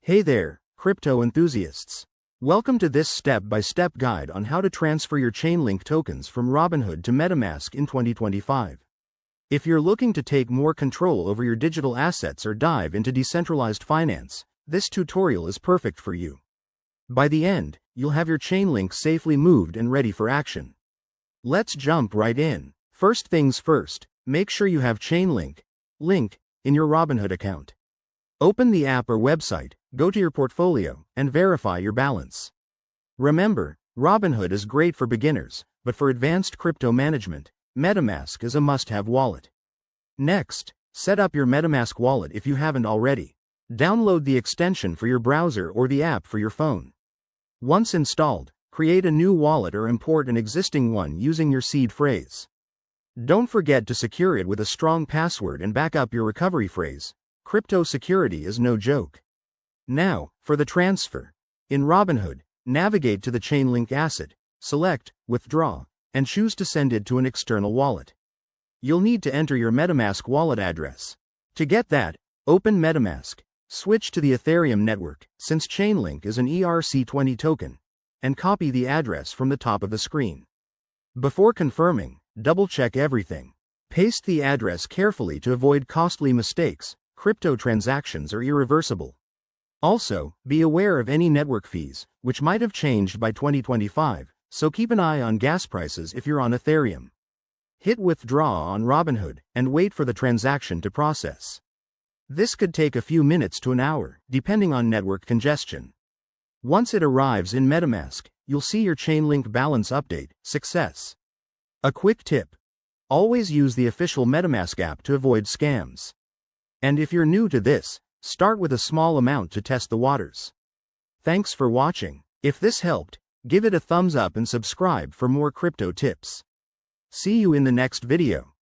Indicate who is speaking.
Speaker 1: Hey there, crypto enthusiasts. Welcome to this step-by-step guide on how to transfer your Chainlink tokens from Robinhood to MetaMask in 2025. If you're looking to take more control over your digital assets or dive into decentralized finance, this tutorial is perfect for you. By the end, you'll have your Chainlink safely moved and ready for action. Let's jump right in. First things first, make sure you have Chainlink link in your Robinhood account. Open the app or website, go to your portfolio, and verify your balance. Remember, Robinhood is great for beginners, but for advanced crypto management, MetaMask is a must-have wallet. Next, set up your MetaMask wallet if you haven't already. Download the extension for your browser or the app for your phone. Once installed, create a new wallet or import an existing one using your seed phrase. Don't forget to secure it with a strong password and back up your recovery phrase. Crypto security is no joke. Now, for the transfer. In Robinhood, navigate to the Chainlink asset, select Withdraw, and choose to send it to an external wallet. You'll need to enter your MetaMask wallet address. To get that, open MetaMask, switch to the Ethereum network, since Chainlink is an ERC20 token, and copy the address from the top of the screen. Before confirming, double-check everything. Paste the address carefully to avoid costly mistakes. Crypto transactions are irreversible. Also, be aware of any network fees, which might have changed by 2025, so keep an eye on gas prices if you're on Ethereum. Hit Withdraw on Robinhood, and wait for the transaction to process. This could take a few minutes to an hour, depending on network congestion. Once it arrives in MetaMask, you'll see your Chainlink balance update, success. A quick tip. Always use the official MetaMask app to avoid scams. And if you're new to this, start with a small amount to test the waters. Thanks for watching. If this helped, give it a thumbs up and subscribe for more crypto tips. See you in the next video.